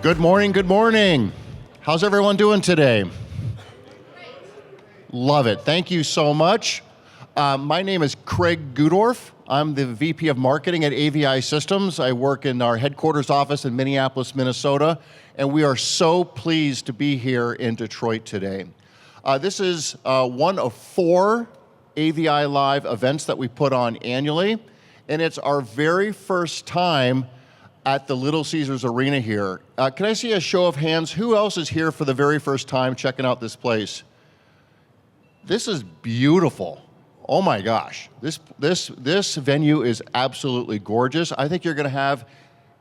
Good morning, good morning. How's everyone doing today? Love it, thank you so much. My name is Craig Gudorf. I'm the VP of Marketing at AVI Systems. I work in our headquarters office in Minneapolis, Minnesota, and we are so pleased to be here in Detroit today. This is one of 4 AVI Live events that we put on annually, and it's our very first time at the Little Caesars Arena here. Can I see a show of hands? Who else is here for the very first time checking out this place? This is beautiful. Oh my gosh, this venue is absolutely gorgeous. I think you're gonna have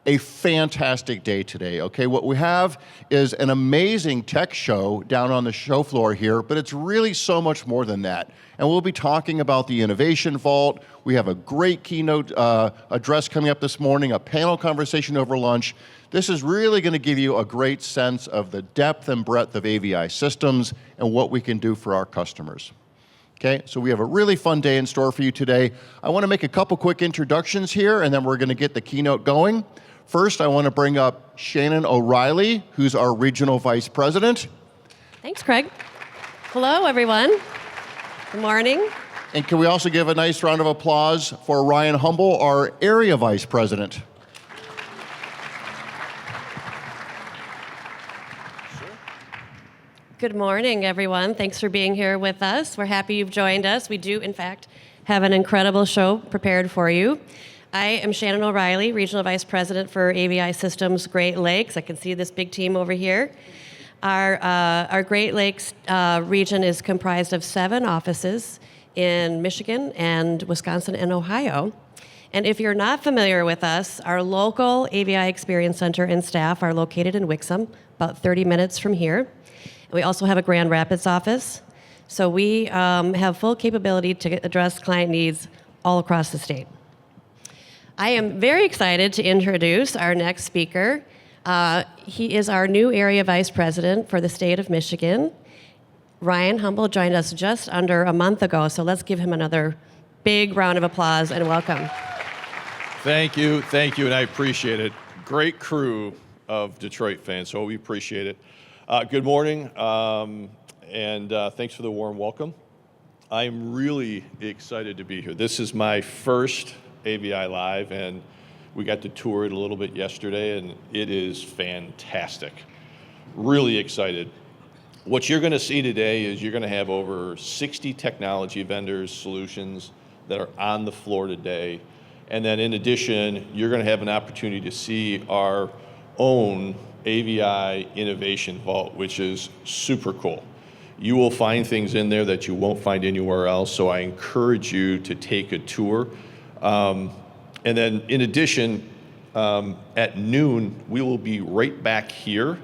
a fantastic day today, okay? What we have is an amazing tech show down on the show floor here, but it's really so much more than that. And we'll be talking about the Innovation Vault. We have a great keynote address coming up this morning, a panel conversation over lunch. This is really gonna give you a great sense of the depth and breadth of AVI Systems and what we can do for our customers. Okay, so we have a really fun day in store for you today. I wanna make a couple quick introductions here, and then we're gonna get the keynote going. First, I want to bring up Shannon O'Reilly, who's our Regional Vice President. Thanks, Craig. Hello, everyone. Good morning. And can we also give a nice round of applause for Ryan Humble, our Area Vice President. Good morning, everyone. Thanks for being here with us. We're happy you've joined us. We do, in fact, have an incredible show prepared for you. I am Shannon O'Reilly, Regional Vice President for AVI Systems Great Lakes. I can see this big team over here. Our Great Lakes region is comprised of 7 offices in Michigan and Wisconsin and Ohio. And if you're not familiar with us, our local AVI Experience Center and staff are located in Wixom, about 30 minutes from here. We also have a Grand Rapids office. So we have full capability to address client needs all across the state. I am very excited to introduce our next speaker. He is our new Area Vice President for the state of Michigan. Ryan Humble joined us just under a month ago, so let's give him another big round of applause and welcome. Thank you, and I appreciate it. Great crew of Detroit fans, so we appreciate it. Good morning, and thanks for the warm welcome. I'm really excited to be here. This is my first AVI Live, and we got to tour it a little bit yesterday, and it is fantastic. Really excited. What you're gonna see today is you're gonna have over 60 technology vendors, solutions that are on the floor today. And then in addition, you're gonna have an opportunity to see our own AVI Innovation Vault, which is super cool. You will find things in there that you won't find anywhere else, so I encourage you to take a tour. And then in addition, at noon, we will be right back here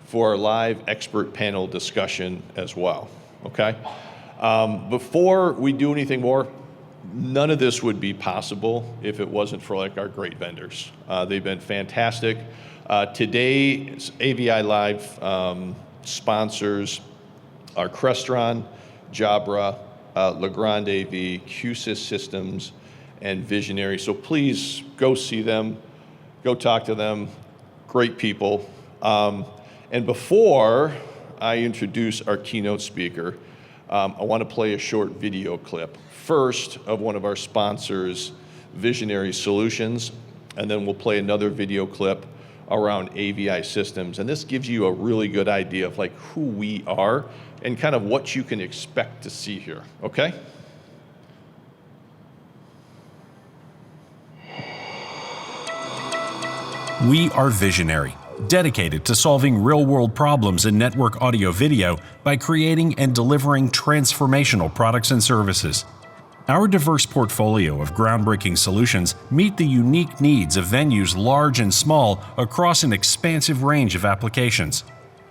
for our live expert panel discussion as well, okay? Before we do anything more, none of this would be possible if it wasn't for like our great vendors. They've been fantastic. Today's AVI Live sponsors are Crestron, Jabra, Legrand AV, QSys Systems, and Visionary. So please go see them, go talk to them, great people. And before I introduce our keynote speaker, I want to play a short video clip, first of one of our sponsors, Visionary Solutions, and then we'll play another video clip around AVI Systems. And this gives you a really good idea of like who we are and kind of what you can expect to see here, okay? We are Visionary, dedicated to solving real-world problems in network audio-video by creating and delivering transformational products and services. Our diverse portfolio of groundbreaking solutions meet the unique needs of venues large and small across an expansive range of applications.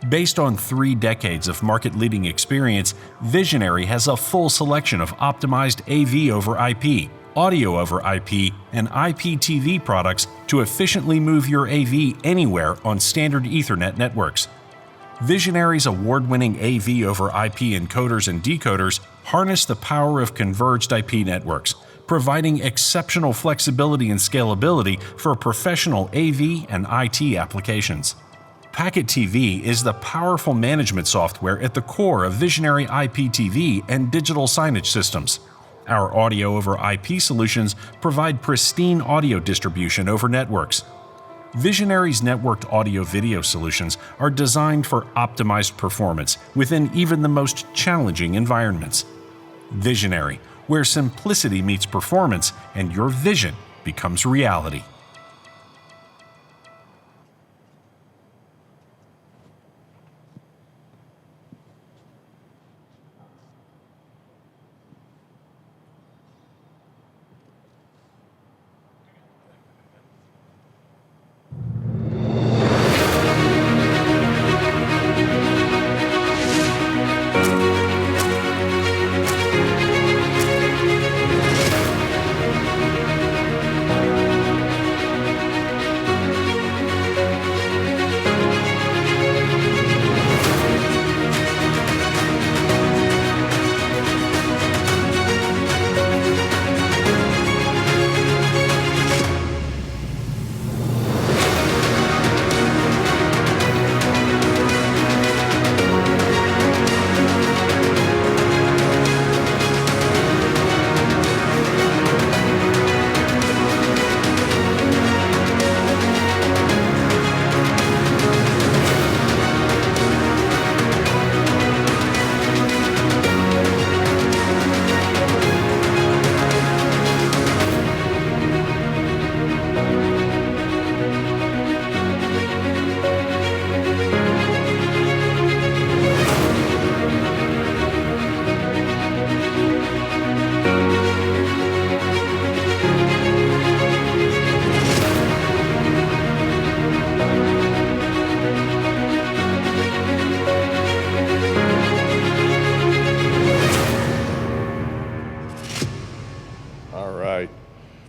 Based on 3 decades of market-leading experience, Visionary has a full selection of optimized AV over IP, audio over IP, and IPTV products to efficiently move your AV anywhere on standard Ethernet networks. Visionary's award-winning AV over IP encoders and decoders harness the power of converged IP networks, providing exceptional flexibility and scalability for professional AV and IT applications. Packet TV is the powerful management software at the core of visionary IPTV and digital signage systems. Our audio over IP solutions provide pristine audio distribution over networks. Visionary's networked audio-video solutions are designed for optimized performance within even the most challenging environments. Visionary, where simplicity meets performance and your vision becomes reality.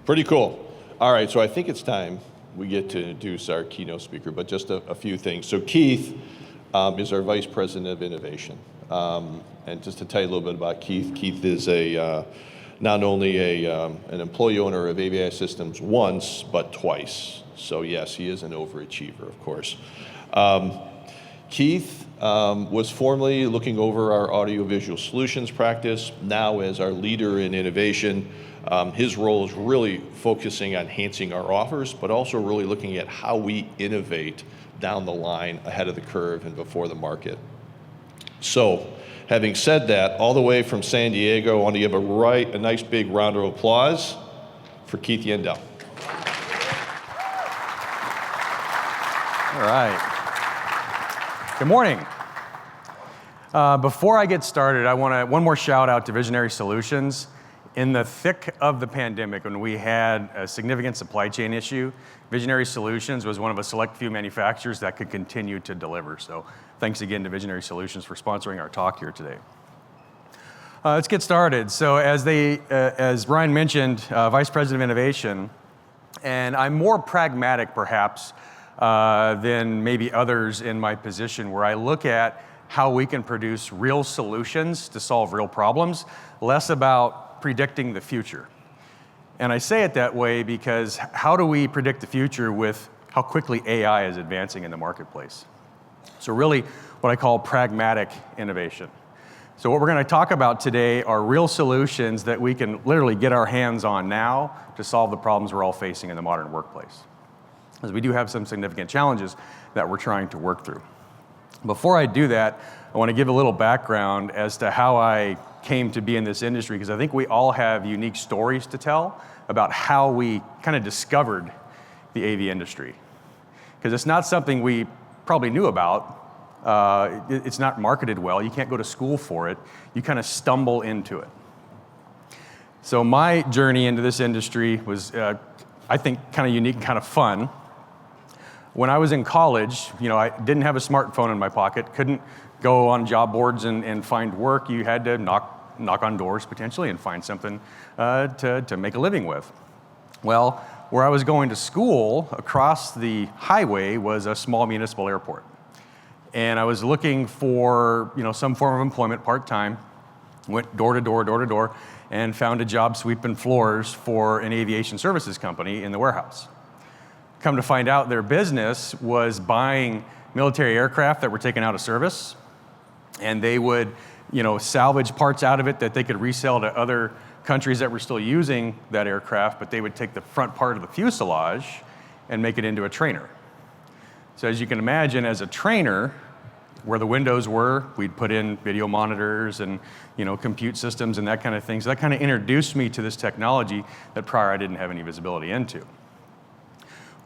Pretty cool. All right, so I think it's time we get to introduce our keynote speaker, but just a few things. So Keith is our Vice President of Innovation. And just to tell you a little bit about Keith, Keith is not only an employee owner of AVI Systems once, but twice. So yes, he is an overachiever, of course. Keith was formerly looking over our audiovisual solutions practice. Now as our leader in innovation, his role is really focusing on enhancing our offers, but also really looking at how we innovate down the line ahead of the curve and before the market. So, having said that, all the way from San Diego, I want to give a nice big round of applause for Keith Yandell. All right. Good morning. Before I get started, I want one more shout out to Visionary Solutions. In the thick of the pandemic, when we had a significant supply chain issue, Visionary Solutions was one of a select few manufacturers that could continue to deliver. So thanks again to Visionary Solutions for sponsoring our talk here today. Let's get started. So as Brian mentioned, Vice President of Innovation, and I'm more pragmatic perhaps than maybe others in my position, where I look at how we can produce real solutions to solve real problems, less about predicting the future. And I say it that way because how do we predict the future with how quickly AI is advancing in the marketplace? So really what I call pragmatic innovation. So what we're going to talk about today are real solutions that we can literally get our hands on now to solve the problems we're all facing in the modern workplace. Because we do have some significant challenges that we're trying to work through. Before I do that, I want to give a little background as to how I came to be in this industry, because I think we all have unique stories to tell about how we kind of discovered the AV industry. Because it's not something we probably knew about. It's not marketed well. You can't go to school for it. You kind of stumble into it. So my journey into this industry was, I think, kind of unique and kind of fun. When I was in college, I didn't have a smartphone in my pocket, couldn't go on job boards and find work. You had to knock on doors potentially and find something to make a living with. Well, where I was going to school, across the highway was a small municipal airport. And I was looking for some form of employment part-time, went door to door, and found a job sweeping floors for an aviation services company in the warehouse. Come to find out, their business was buying military aircraft that were taken out of service, and they would, salvage parts out of it that they could resell to other countries that were still using that aircraft, but they would take the front part of the fuselage and make it into a trainer. So as you can imagine, as a trainer, where the windows were, we'd put in video monitors and compute systems and that kind of thing. So that kind of introduced me to this technology that prior I didn't have any visibility into.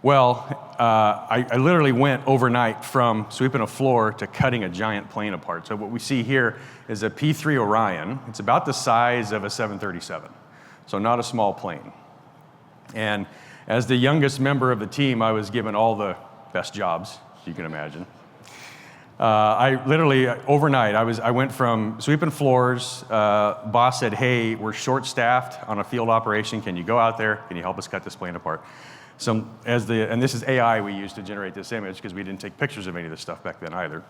Well, I literally went overnight from sweeping a floor to cutting a giant plane apart. So what we see here is a P-3 Orion. It's about the size of a 737, so not a small plane. And as the youngest member of the team, I was given all the best jobs you can imagine. I literally, overnight, I went from sweeping floors, boss said, hey, we're short-staffed on a field operation. Can you go out there? Can you help us cut this plane apart? So and this is AI we used to generate this image because we didn't take pictures of any of this stuff back then either.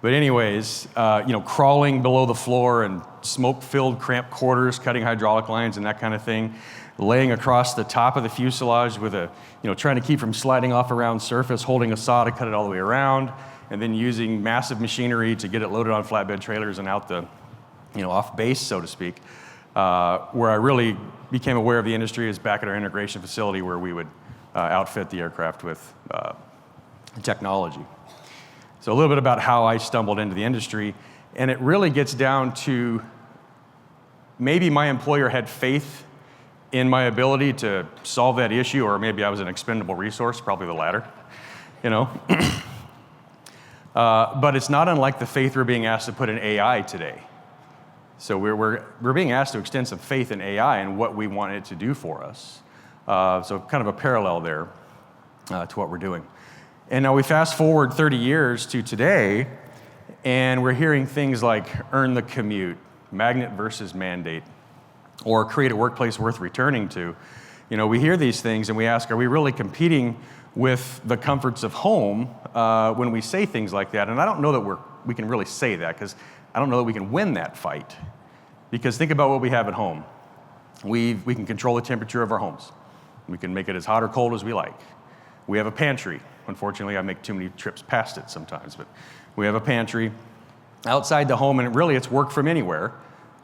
But anyways, crawling below the floor and smoke-filled cramped quarters, cutting hydraulic lines and that kind of thing, laying across the top of the fuselage with trying to keep from sliding off a round surface, holding a saw to cut it all the way around, and then using massive machinery to get it loaded on flatbed trailers and out the, off base, so to speak. Where I really became aware of the industry is back at our integration facility where we would outfit the aircraft with technology. So a little bit about how I stumbled into the industry, and it really gets down to maybe my employer had faith in my ability to solve that issue, or maybe I was an expendable resource, probably the latter, But it's not unlike the faith we're being asked to put in AI today. So we're being asked to extend some faith in AI and what we want it to do for us. So kind of a parallel there to what we're doing. And now we fast forward 30 years to today, and we're hearing things like earn the commute, magnet versus mandate, or create a workplace worth returning to. We hear these things and we ask, are we really competing with the comforts of home when we say things like that? And I don't know that we can really say that, because I don't know that we can win that fight. Because think about what we have at home. We can control the temperature of our homes. We can make it as hot or cold as we like. We have a pantry. Unfortunately, I make too many trips past it sometimes, but we have a pantry outside the home, and really it's work from anywhere.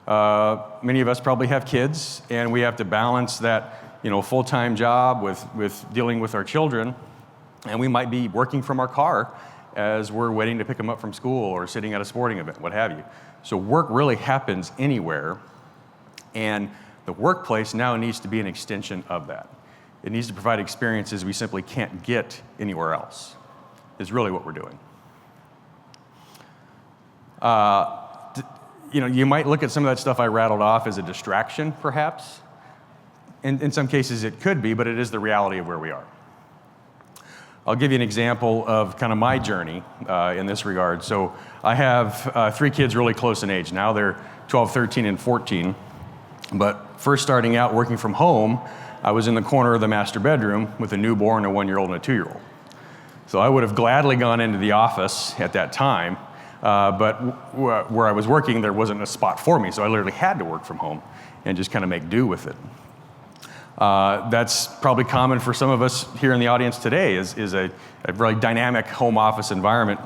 Many of us probably have kids, and we have to balance that full-time job with dealing with our children, and we might be working from our car as we're waiting to pick them up from school or sitting at a sporting event, what have you. So work really happens anywhere, and the workplace now needs to be an extension of that. It needs to provide experiences we simply can't get anywhere else, is really what we're doing. You might look at some of that stuff I rattled off as a distraction, perhaps. In some cases it could be, but it is the reality of where we are. I'll give you an example of kind of my journey in this regard. So I have 3 kids really close in age. Now they're 12, 13, and 14. But first starting out working from home, I was in the corner of the master bedroom with a newborn, a 1-year-old, and a 2-year-old. So I would have gladly gone into the office at that time, but where I was working, there wasn't a spot for me, so I literally had to work from home and just kind of make do with it. That's probably common for some of us here in the audience today, is a really dynamic home office environment.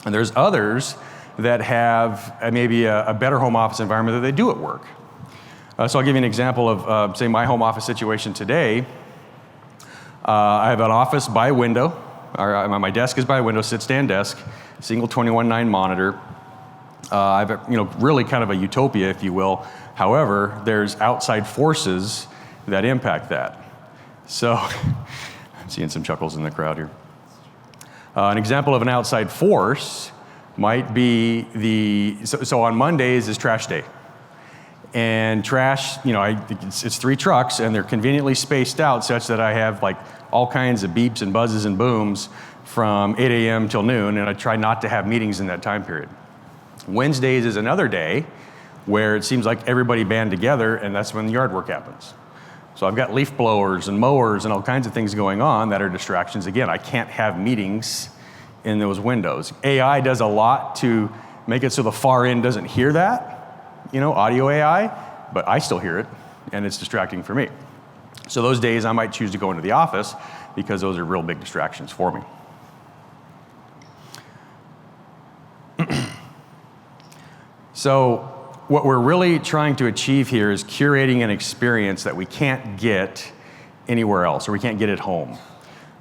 And there's others that have maybe a better home office environment that they do at work. So I'll give you an example of, say, my home office situation today. I have an office by window. My desk is by window, sit-stand desk, single 21:9 monitor. I have really kind of a utopia, if you will. However, there's outside forces that impact that. So I'm seeing some chuckles in the crowd here. An example of an outside force might be so on Mondays is trash day. And trash, it's 3 trucks, and they're conveniently spaced out such that I have like all kinds of beeps and buzzes and booms from 8 a.m. till noon, and I try not to have meetings in that time period. Wednesdays is another day where it seems like everybody band together, and that's when the yard work happens. So I've got leaf blowers and mowers and all kinds of things going on that are distractions. Again, I can't have meetings in those windows. AI does a lot to make it so the far end doesn't hear that, audio AI, but I still hear it, and it's distracting for me. So those days I might choose to go into the office because those are real big distractions for me. So what we're really trying to achieve here is curating an experience that we can't get anywhere else, or we can't get at home.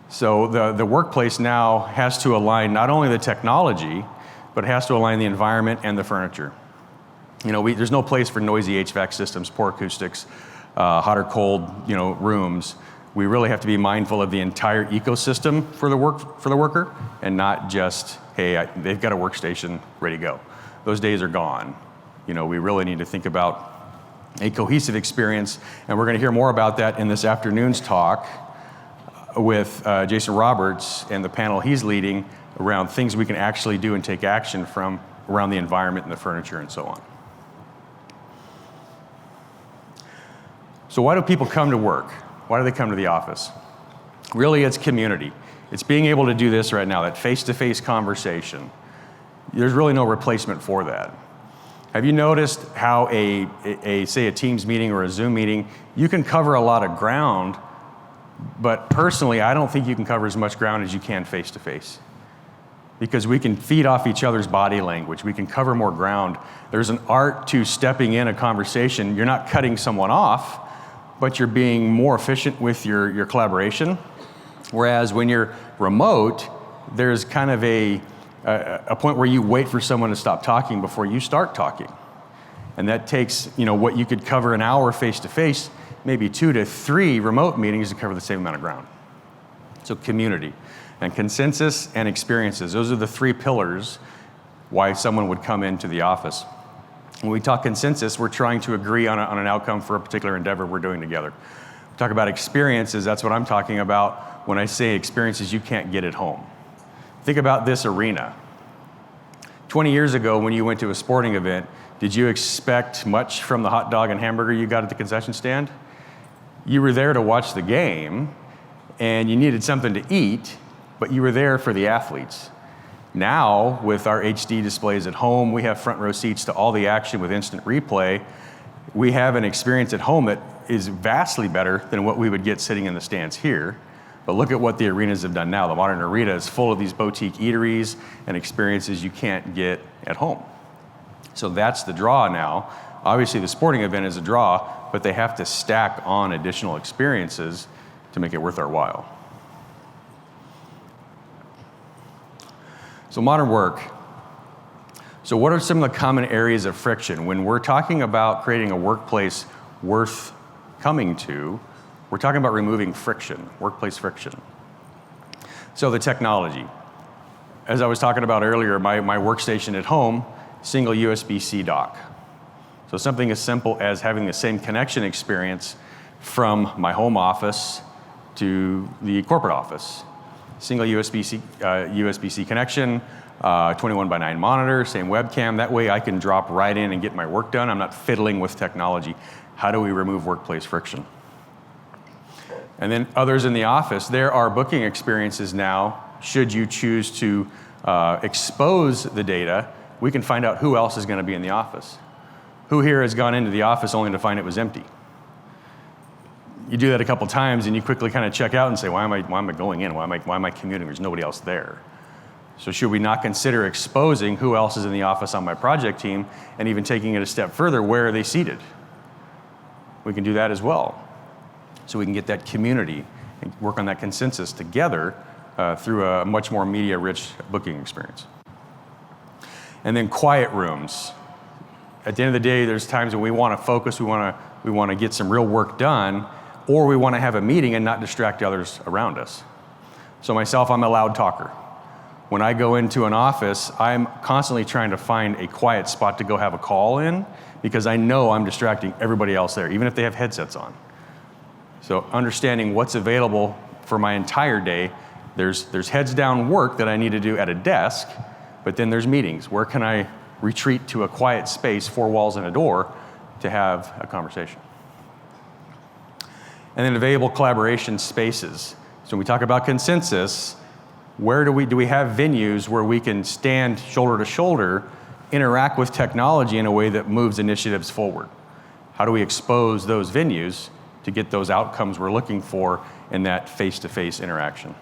So the workplace now has to align not only the technology, but it has to align the environment and the furniture. There's no place for noisy HVAC systems, poor acoustics, hot or cold, rooms. We really have to be mindful of the entire ecosystem for the worker, and not just, hey, they've got a workstation ready to go. Those days are gone. We really need to think about a cohesive experience, and we're going to hear more about that in this afternoon's talk with Jason Roberts and the panel he's leading around things we can actually do and take action from around the environment and the furniture and so on. So why do people come to work? Why do they come to the office? Really, it's community. It's being able to do this right now, that face-to-face conversation. There's really no replacement for that. Have you noticed how say a Teams meeting or a Zoom meeting, you can cover a lot of ground, but personally, I don't think you can cover as much ground as you can face-to-face. Because we can feed off each other's body language. We can cover more ground. There's an art to stepping in a conversation. You're not cutting someone off, but you're being more efficient with your collaboration. Whereas when you're remote, there's kind of a point where you wait for someone to stop talking before you start talking. And that takes, what you could cover an hour face-to-face, maybe 2 to 3 remote meetings to cover the same amount of ground. So community and consensus and experiences. Those are the 3 pillars why someone would come into the office. When we talk consensus, we're trying to agree on an outcome for a particular endeavor we're doing together. We talk about experiences, that's what I'm talking about when I say experiences you can't get at home. Think about this arena. 20 years ago when you went to a sporting event, did you expect much from the hot dog and hamburger you got at the concession stand? You were there to watch the game, and you needed something to eat, but you were there for the athletes. Now, with our HD displays at home, we have front row seats to all the action with instant replay. We have an experience at home that is vastly better than what we would get sitting in the stands here. But look at what the arenas have done now. The modern arena is full of these boutique eateries and experiences you can't get at home. So that's the draw now. Obviously, the sporting event is a draw, but they have to stack on additional experiences to make it worth our while. So modern work. So what are some of the common areas of friction? When we're talking about creating a workplace worth coming to, we're talking about removing friction, workplace friction. So the technology. As I was talking about earlier, my workstation at home, single USB-C dock. So something as simple as having the same connection experience from my home office to the corporate office. Single USB-C connection, 21:9 monitor, same webcam. That way I can drop right in and get my work done. I'm not fiddling with technology. How do we remove workplace friction? And then others in the office, there are booking experiences now. Should you choose to expose the data, we can find out who else is going to be in the office. Who here has gone into the office only to find it was empty? You do that a couple times and you quickly kind of check out and say, why am I going in? Why am I commuting? There's nobody else there. So should we not consider exposing who else is in the office on my project team and even taking it a step further, where are they seated? We can do that as well. So we can get that community and work on that consensus together through a much more media-rich booking experience. And then quiet rooms. At the end of the day, there's times when we want to focus, we want to get some real work done, or we want to have a meeting and not distract others around us. So myself, I'm a loud talker. When I go into an office, I'm constantly trying to find a quiet spot to go have a call in, because I know I'm distracting everybody else there, even if they have headsets on. So understanding what's available for my entire day, there's heads down work that I need to do at a desk, but then there's meetings. Where can I retreat to a quiet space, 4 walls and a door, to have a conversation? And then available collaboration spaces. So when we talk about consensus, where do we have venues where we can stand shoulder to shoulder, interact with technology in a way that moves initiatives forward? How do we expose those venues to get those outcomes we're looking for in that face-to-face interaction?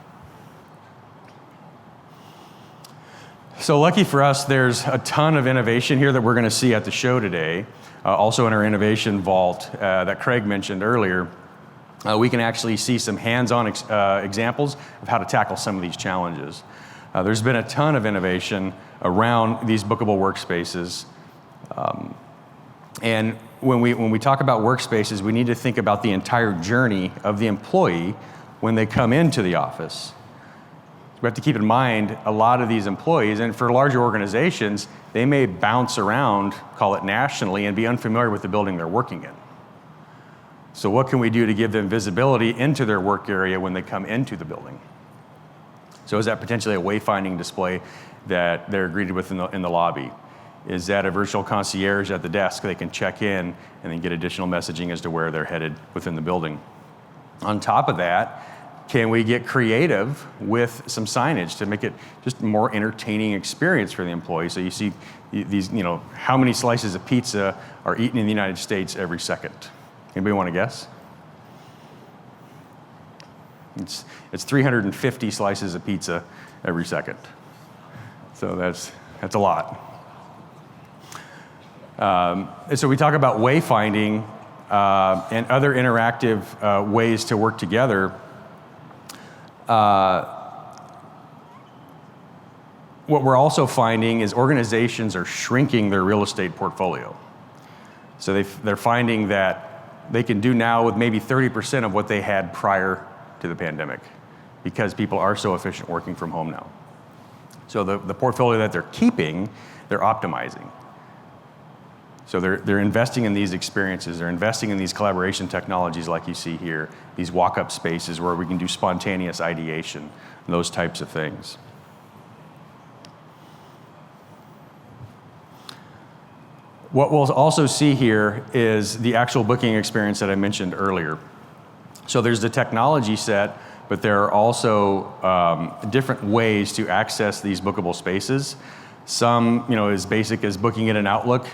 So lucky for us, there's a ton of innovation here that we're going to see at the show today. Also in our innovation vault that Craig mentioned earlier, we can actually see some hands-on examples of how to tackle some of these challenges. There's been a ton of innovation around these bookable workspaces. And when we talk about workspaces, we need to think about the entire journey of the employee when they come into the office. We have to keep in mind a lot of these employees, and for larger organizations, they may bounce around, call it nationally, and be unfamiliar with the building they're working in. So what can we do to give them visibility into their work area when they come into the building? So is that potentially a wayfinding display that they're greeted with in the lobby? Is that a virtual concierge at the desk they can check in and then get additional messaging as to where they're headed within the building? On top of that, can we get creative with some signage to make it just a more entertaining experience for the employee? So you see these, how many slices of pizza are eaten in the United States every second? Anybody want to guess? It's 350 slices of pizza every second. So that's a lot. And so we talk about wayfinding and other interactive ways to work together. What we're also finding is organizations are shrinking their real estate portfolio. So they're finding that they can do now with maybe 30% of what they had prior to the pandemic because people are so efficient working from home now. So the portfolio that they're keeping, they're optimizing. So they're investing in these experiences, they're investing in these collaboration technologies like you see here, these walk-up spaces where we can do spontaneous ideation, those types of things. What we'll also see here is the actual booking experience that I mentioned earlier. So there's the technology set, but there are also different ways to access these bookable spaces. Some, as basic as booking in an Outlook.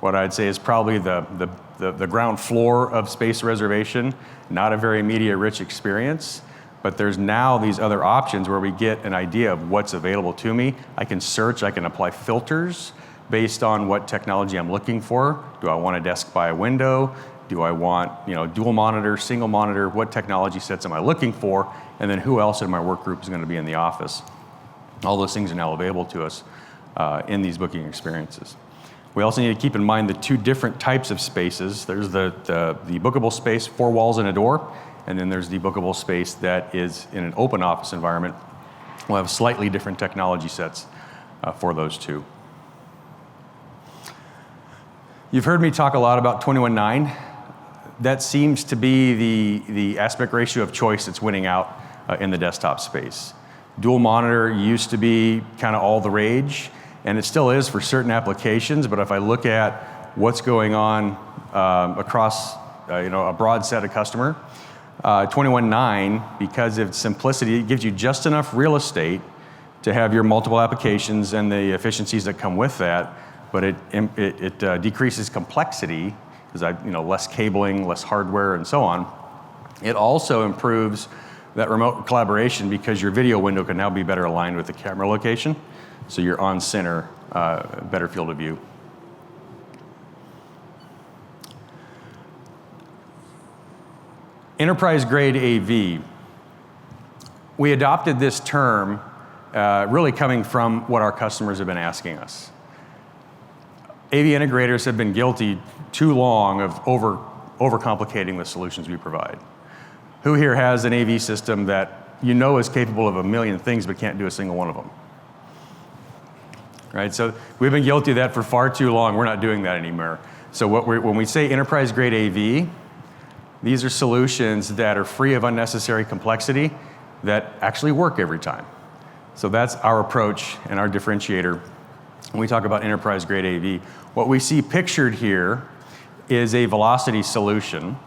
What I'd say is probably the ground floor of space reservation, not a very media-rich experience, but there's now these other options where we get an idea of what's available to me. I can search, I can apply filters based on what technology I'm looking for. Do I want a desk by a window? Do I want, dual monitor, single monitor? What technology sets am I looking for? And then who else in my work group is going to be in the office? All those things are now available to us in these booking experiences. We also need to keep in mind the two different types of spaces. There's the bookable space, 4 walls and a door, and then there's the bookable space that is in an open office environment. We'll have slightly different technology sets for those two. You've heard me talk a lot about 21:9. That seems to be the aspect ratio of choice that's winning out in the desktop space. Dual monitor used to be kind of all the rage, and it still is for certain applications, but if I look at what's going on across a broad set of customer, 21:9, because of its simplicity, it gives you just enough real estate to have your multiple applications and the efficiencies that come with that, but it decreases complexity because less cabling, less hardware, and so on. It also improves that remote collaboration because your video window can now be better aligned with the camera location, so you're on center, better field of view. Enterprise grade AV. We adopted this term really coming from what our customers have been asking us. AV integrators have been guilty too long of overcomplicating the solutions we provide. Who here has an AV system that is capable of a million things but can't do a single one of them? Right, so we've been guilty of that for far too long. We're not doing that anymore. So when we say enterprise grade AV, these are solutions that are free of unnecessary complexity that actually work every time. So that's our approach and our differentiator when we talk about enterprise grade AV. What we see pictured here is a Velocity solution.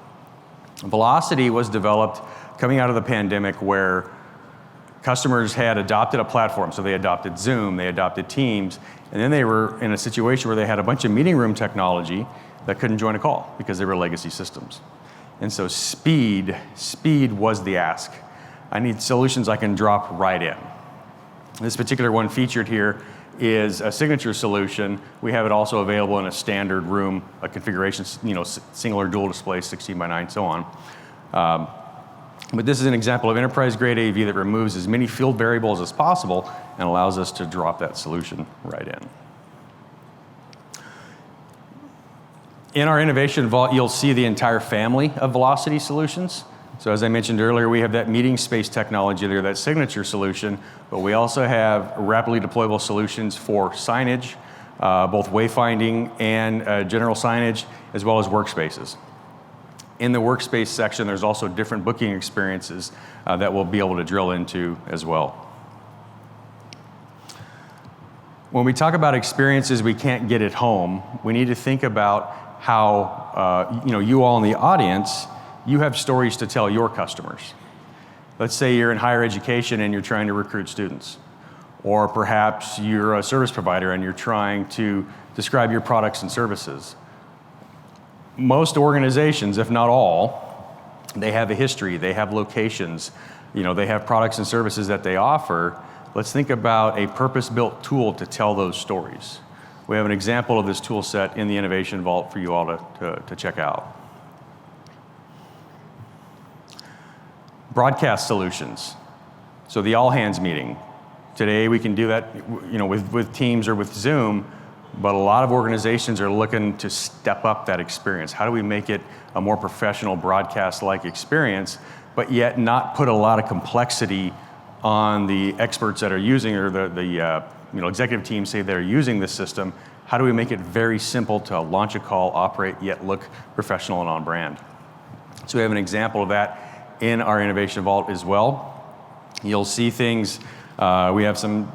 Velocity was developed coming out of the pandemic where customers had adopted a platform. So they adopted Zoom, they adopted Teams, and then they were in a situation where they had a bunch of meeting room technology that couldn't join a call because they were legacy systems. And so speed was the ask. I need solutions I can drop right in. This particular one featured here is a signature solution. We have it also available in a standard room, a configuration, single or dual display, 16 by 9, so on. But this is an example of enterprise-grade AV that removes as many field variables as possible and allows us to drop that solution right in. In our Innovation Vault, you'll see the entire family of Velocity solutions. So as I mentioned earlier, we have that meeting space technology there, that signature solution, but we also have rapidly deployable solutions for signage, both wayfinding and general signage, as well as workspaces. In the workspace section, there's also different booking experiences that we'll be able to drill into as well. When we talk about experiences we can't get at home, we need to think about how you all in the audience, you have stories to tell your customers. Let's say you're in higher education and you're trying to recruit students. Or perhaps you're a service provider and you're trying to describe your products and services. Most organizations, if not all, they have a history, they have locations, they have products and services that they offer. Let's think about a purpose-built tool to tell those stories. We have an example of this tool set in the Innovation Vault for you all to check out. Broadcast solutions. So the all-hands meeting. Today we can do that with Teams or with Zoom, but a lot of organizations are looking to step up that experience. How do we make it a more professional broadcast-like experience, but yet not put a lot of complexity on the experts that are using, or the executive team say they're using this system? How do we make it very simple to launch a call, operate, yet look professional and on brand? So we have an example of that in our Innovation Vault as well. You'll see things, we have some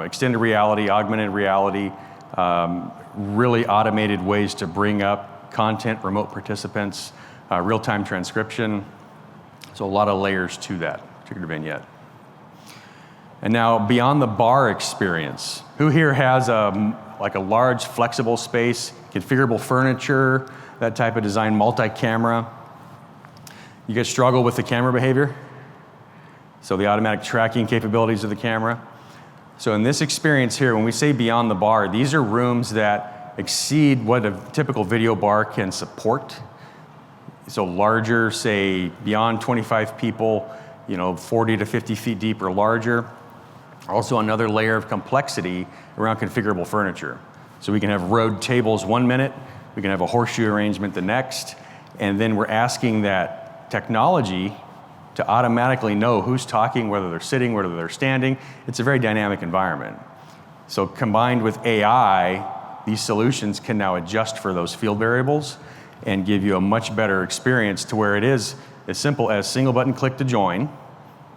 extended reality, augmented reality, really automated ways to bring up content, remote participants, real-time transcription. So a lot of layers to that particular vignette. And now beyond the bar experience, who here has a large flexible space, configurable furniture, that type of design, multi-camera? You guys struggle with the camera behavior? So the automatic tracking capabilities of the camera. So in this experience here, when we say beyond the bar, these are rooms that exceed what a typical video bar can support. So larger, say beyond 25 people, 40 to 50 feet deep or larger. Also another layer of complexity around configurable furniture. So we can have road tables 1 minute, we can have a horseshoe arrangement the next, and then we're asking that technology to automatically know who's talking, whether they're sitting, whether they're standing. It's a very dynamic environment. So combined with AI, these solutions can now adjust for those field variables and give you a much better experience, to where it is as simple as single button click to join.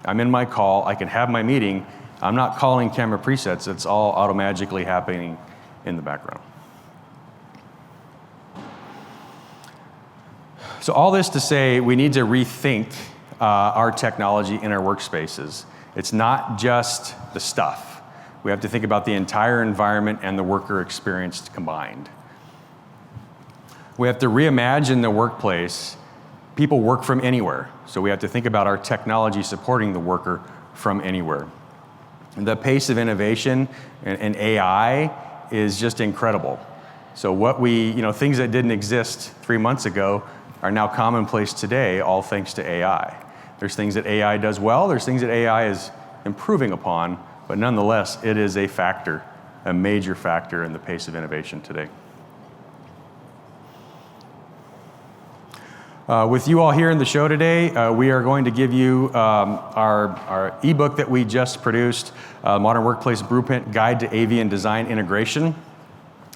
I'm in my call, I can have my meeting. I'm not calling camera presets, it's all automatically happening in the background. So all this to say, we need to rethink our technology in our workspaces. It's not just the stuff. We have to think about the entire environment and the worker experience combined. We have to reimagine the workplace. People work from anywhere, so we have to think about our technology supporting the worker from anywhere. The pace of innovation and AI is just incredible. So what things that didn't exist 3 months ago are now commonplace today, all thanks to AI. There's things that AI does well, there's things that AI is improving upon, but nonetheless, it is a factor, a major factor in the pace of innovation today. With you all here in the show today, we are going to give you our ebook that we just produced, Modern Workplace Blueprint Guide to AV and Design Integration.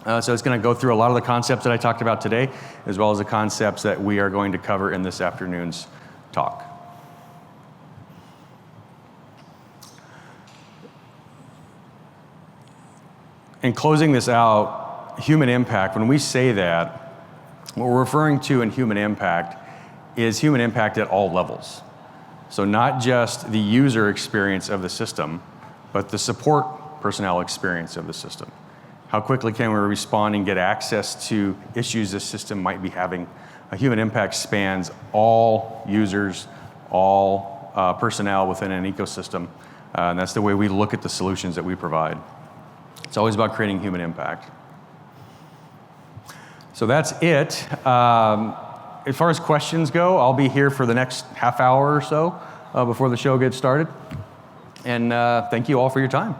So it's going to go through a lot of the concepts that I talked about today, as well as the concepts that we are going to cover in this afternoon's talk. In closing this out, human impact, when we say that, what we're referring to in human impact is human impact at all levels. So not just the user experience of the system, but the support personnel experience of the system. How quickly can we respond and get access to issues the system might be having? A human impact spans all users, all personnel within an ecosystem And that's the way we look at the solutions that we provide. It's always about creating human impact. So that's it. As far as questions go, I'll be here for the next half hour or so before the show gets started. And thank you all for your time.